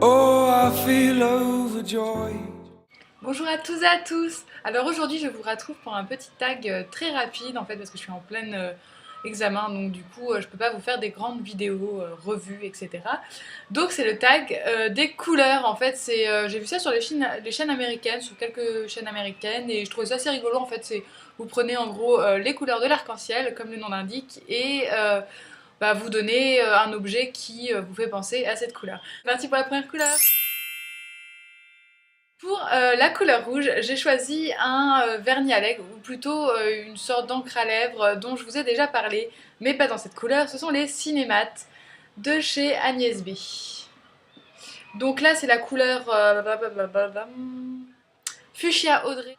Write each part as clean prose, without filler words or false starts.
Oh, I feel overjoyed. Bonjour à tous et à tous. Alors aujourd'hui je vous retrouve pour un petit tag très rapide en fait parce que je suis en plein examen, donc du coup je peux pas vous faire des grandes vidéos revues, etc. Donc c'est le tag des couleurs. En fait c'est j'ai vu ça sur les chaînes américaines, sur quelques chaînes américaines, et je trouvais ça assez rigolo. En fait c'est vous prenez en gros les couleurs de l'arc-en-ciel comme le nom l'indique, et vous donnez un objet qui vous fait penser à cette couleur. C'est parti pour la première couleur. Pour la couleur rouge, j'ai choisi un vernis à lèvres, ou plutôt une sorte d'encre à lèvres dont je vous ai déjà parlé, mais pas dans cette couleur. Ce sont les Cinémates de chez Agnès B. Donc là, c'est la couleur Fuchsia Audrey.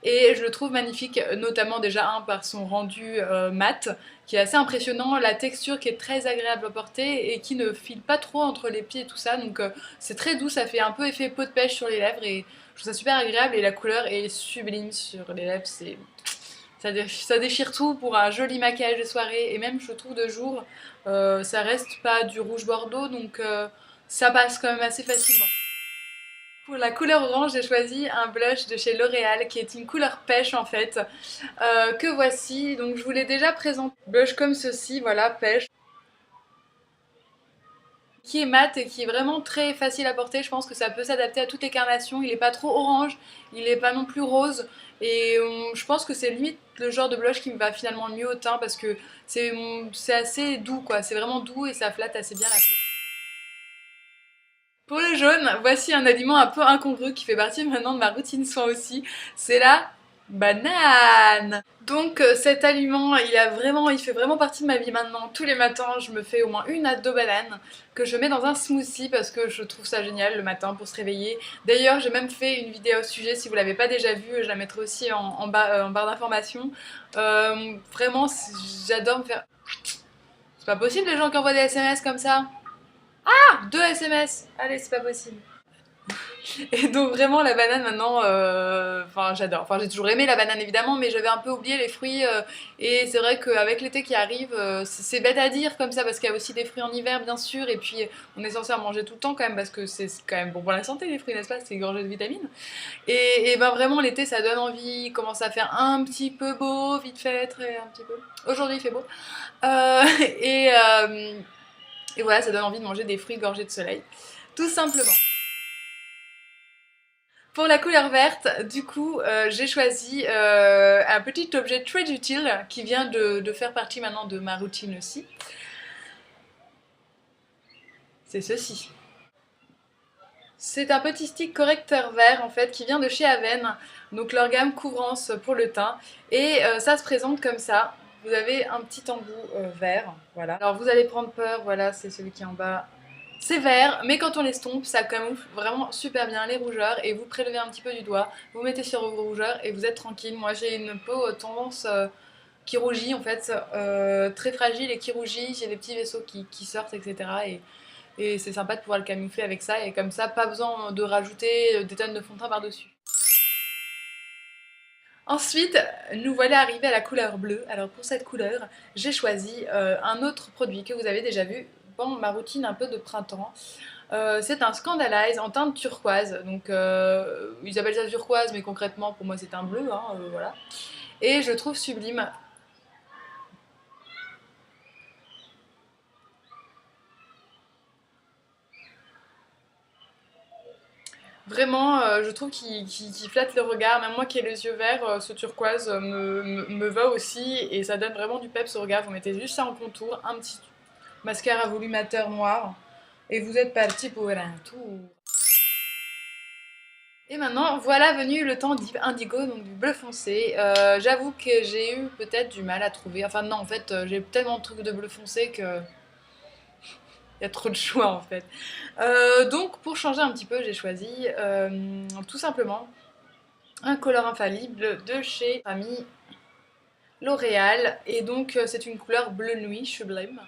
Et je le trouve magnifique, notamment déjà par son rendu mat, qui est assez impressionnant, la texture qui est très agréable à porter et qui ne file pas trop entre les pieds et tout ça, donc c'est très doux, ça fait un peu effet peau de pêche sur les lèvres et je trouve ça super agréable, et la couleur est sublime sur les lèvres, ça déchire tout pour un joli maquillage de soirée, et même je trouve de jour, ça reste pas du rouge bordeaux, donc ça passe quand même assez facilement. Pour la couleur orange, j'ai choisi un blush de chez L'Oréal qui est une couleur pêche en fait, que voici. Donc je vous l'ai déjà présenté. Blush comme ceci, voilà, pêche, qui est mat et qui est vraiment très facile à porter. Je pense que ça peut s'adapter à toutes les carnations. Il n'est pas trop orange, il n'est pas non plus rose. Et je pense que c'est limite le genre de blush qui me va finalement le mieux au teint parce que c'est assez doux quoi. C'est vraiment doux et ça flatte assez bien la peau. Pour le jaune, voici un aliment un peu incongru qui fait partie maintenant de ma routine soin aussi, c'est la banane. Donc cet aliment, il fait vraiment partie de ma vie maintenant. Tous les matins, je me fais au moins une à deux bananes que je mets dans un smoothie parce que je trouve ça génial le matin pour se réveiller. D'ailleurs, j'ai même fait une vidéo au sujet, si vous l'avez pas déjà vue, je la mettrai aussi en barre d'informations. Vraiment, j'adore me faire... C'est pas possible les gens qui envoient des SMS comme ça. Deux SMS. Allez, c'est pas possible. Et donc vraiment la banane maintenant, j'adore. Enfin j'ai toujours aimé la banane évidemment, mais j'avais un peu oublié les fruits. Et c'est vrai qu'avec l'été qui arrive, c'est bête à dire comme ça parce qu'il y a aussi des fruits en hiver bien sûr. Et puis on est censé en manger tout le temps quand même parce que c'est quand même bon pour la santé les fruits, n'est-ce pas? C'est gorgé de vitamines. Et ben vraiment l'été ça donne envie. Il commence à faire un petit peu beau, vite fait, très un petit peu. Aujourd'hui il fait beau. Euh, et, euh, et voilà, ça donne envie de manger des fruits gorgés de soleil, tout simplement. Pour la couleur verte, du coup, j'ai choisi un petit objet très utile qui vient de faire partie maintenant de ma routine aussi. C'est ceci. C'est un petit stick correcteur vert en fait qui vient de chez Aven, donc leur gamme couvrance pour le teint. Et ça se présente comme ça. Vous avez un petit embout vert, voilà. Alors vous allez prendre peur, voilà, c'est celui qui est en bas. C'est vert, mais quand on l'estompe, ça camoufle vraiment super bien les rougeurs, et vous prélevez un petit peu du doigt, vous mettez sur vos rougeurs et vous êtes tranquille. Moi j'ai une peau tendance qui rougit en fait, très fragile et qui rougit, j'ai des petits vaisseaux qui sortent, etc. Et c'est sympa de pouvoir le camoufler avec ça, et comme ça, pas besoin de rajouter des tonnes de fond de teint par-dessus. Ensuite, nous voilà arrivés à la couleur bleue. Alors pour cette couleur, j'ai choisi un autre produit que vous avez déjà vu dans ma routine un peu de printemps. C'est un Scandalize en teinte turquoise. Donc ils appellent ça turquoise, mais concrètement pour moi c'est un bleu, hein, voilà. Et je le trouve sublime. Vraiment, je trouve qu'il flatte le regard. Même moi qui ai les yeux verts, ce turquoise me va aussi, et ça donne vraiment du peps au regard. Vous mettez juste ça en contour, un petit mascara volumateur noir, et vous êtes parti pour un tour. Et maintenant, voilà venu le temps indigo, donc du bleu foncé. J'avoue que j'ai eu peut-être du mal à trouver. Enfin non, en fait, j'ai tellement de trucs de bleu foncé que il y a trop de choix en fait. Donc pour changer un petit peu, j'ai choisi tout simplement un color infallible de chez ami L'Oréal. Et donc c'est une couleur bleu nuit, sublime.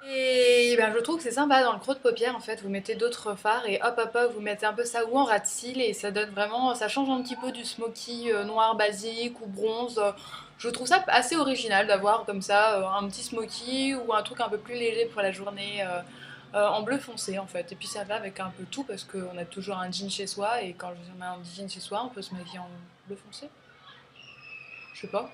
Et ben, je trouve que c'est sympa dans le creux de paupière en fait, vous mettez d'autres fards et hop hop hop, vous mettez un peu ça ou en ras de cils, et ça donne vraiment, ça change un petit peu du smoky noir basique ou bronze. Je trouve ça assez original d'avoir comme ça un petit smoky ou un truc un peu plus léger pour la journée. en bleu foncé en fait. Et puis ça va avec un peu tout parce qu'on a toujours un jean chez soi et quand on a un jean chez soi, on peut se maquiller en bleu foncé. Je sais pas.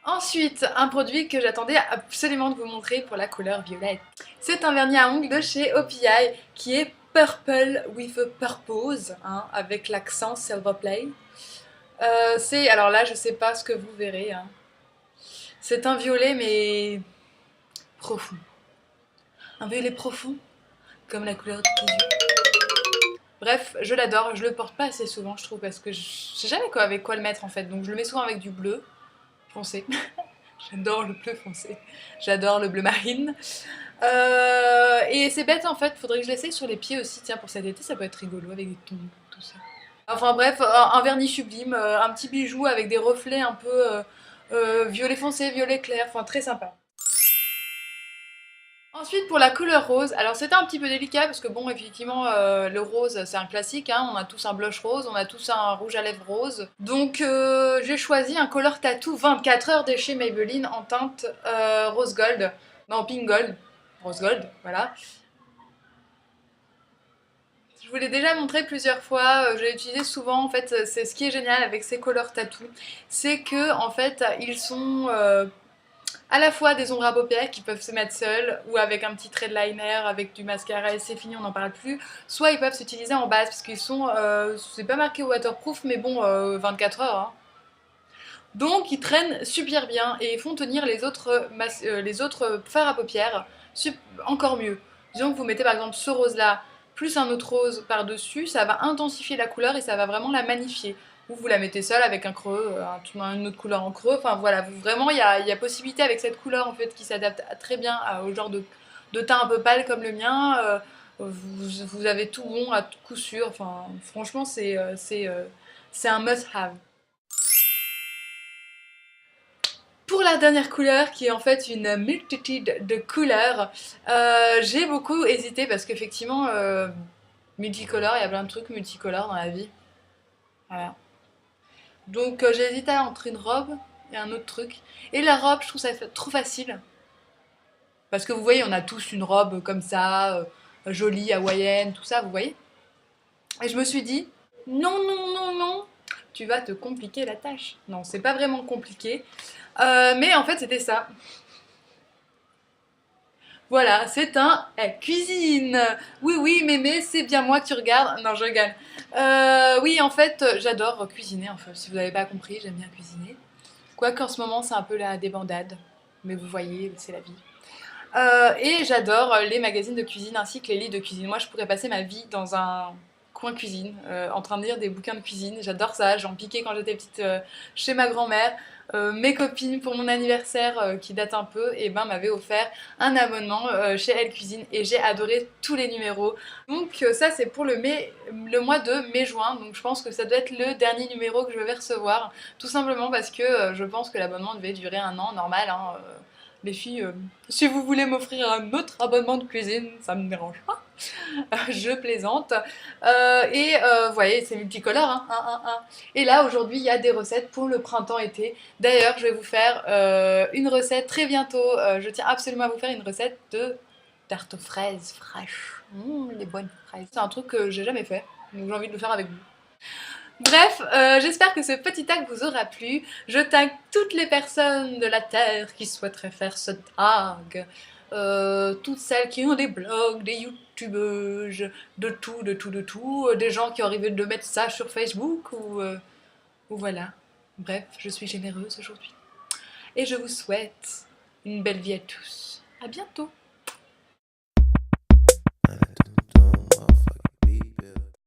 Ensuite, un produit que j'attendais absolument de vous montrer pour la couleur violette. C'est un vernis à ongles de chez OPI qui est Purple with a Purpose, hein, avec l'accent Silver Play. Alors là, je sais pas ce que vous verrez. Hein. C'est un violet mais profond. Un violet profond, comme la couleur de tes yeux. Bref, je l'adore, je le porte pas assez souvent je trouve parce que je sais jamais avec quoi le mettre en fait. Donc je le mets souvent avec du bleu foncé. J'adore le bleu foncé. J'adore le bleu marine. Et c'est bête en fait, faudrait que je l'essaye sur les pieds aussi. Tiens, pour cet été, ça peut être rigolo avec des tons, tout ça. Enfin bref, un vernis sublime, un petit bijou avec des reflets un peu violet foncé, violet clair, enfin très sympa. Ensuite pour la couleur rose, alors c'était un petit peu délicat parce que bon effectivement le rose c'est un classique, hein, on a tous un blush rose, on a tous un rouge à lèvres rose. Donc j'ai choisi un color tattoo 24 heures de chez Maybelline en teinte rose gold, non pink gold, rose gold, voilà. Je vous l'ai déjà montré plusieurs fois, je l'ai utilisé souvent en fait, c'est ce qui est génial avec ces color tattoo, c'est que en fait ils sont à la fois des ombres à paupières qui peuvent se mettre seuls ou avec un petit trait de liner, avec du mascara et c'est fini, on n'en parle plus. Soit ils peuvent s'utiliser en base parce qu'ils sont, c'est pas marqué waterproof mais bon, 24 heures. Hein. Donc ils traînent super bien et ils font tenir les autres fards à paupières encore mieux. Disons que vous mettez par exemple ce rose là plus un autre rose par-dessus, ça va intensifier la couleur et ça va vraiment la magnifier. Ou vous la mettez seule avec un creux, une autre couleur en creux, enfin voilà, vraiment il y a possibilité avec cette couleur en fait qui s'adapte très bien au genre de teint un peu pâle comme le mien, vous avez tout bon à tout coup sûr, enfin franchement c'est un must-have. Pour la dernière couleur, qui est en fait une multitude de couleurs, j'ai beaucoup hésité parce qu'effectivement, multicolore, il y a plein de trucs multicolores dans la vie. Voilà. Donc j'ai hésité entre une robe et un autre truc. Et la robe, je trouve ça trop facile. Parce que vous voyez, on a tous une robe comme ça, jolie, hawaïenne, tout ça, vous voyez. Et je me suis dit, non, non, non, non, tu vas te compliquer la tâche. Non, c'est pas vraiment compliqué. Mais en fait, c'était ça. Voilà, c'est un cuisine. Oui, oui, mémé, c'est bien moi que tu regardes. Non, je rigole. Oui, en fait, j'adore cuisiner. Enfin, si vous n'avez pas compris, j'aime bien cuisiner. Quoique en ce moment, c'est un peu la débandade. Mais vous voyez, c'est la vie. Et j'adore les magazines de cuisine ainsi que les livres de cuisine. Moi, je pourrais passer ma vie dans un coin cuisine, en train de lire des bouquins de cuisine. J'adore ça. J'en piquais quand j'étais petite chez ma grand-mère. Mes copines, pour mon anniversaire qui date un peu, et ben, m'avaient offert un abonnement chez Elle Cuisine et j'ai adoré tous les numéros. Donc ça, c'est pour le mois de mai-juin. Donc je pense que ça doit être le dernier numéro que je vais recevoir. Tout simplement parce que je pense que l'abonnement devait durer un an, normal. Hein, les filles, si vous voulez m'offrir un autre abonnement de cuisine, ça me dérange pas. Je plaisante. Vous voyez, c'est multicolore. Hein. Et là, aujourd'hui, il y a des recettes pour le printemps-été. D'ailleurs, je vais vous faire une recette très bientôt. Je tiens absolument à vous faire une recette de tarte aux fraises fraîches. Les bonnes fraises. C'est un truc que j'ai jamais fait, donc j'ai envie de le faire avec vous. Bref, j'espère que ce petit tag vous aura plu. Je tag toutes les personnes de la Terre qui souhaiteraient faire ce tag. Toutes celles qui ont des blogs, des youtubeuses, de tout. Des gens qui ont envie de mettre ça sur Facebook ou voilà. Bref, je suis généreuse aujourd'hui. Et je vous souhaite une belle vie à tous. À bientôt.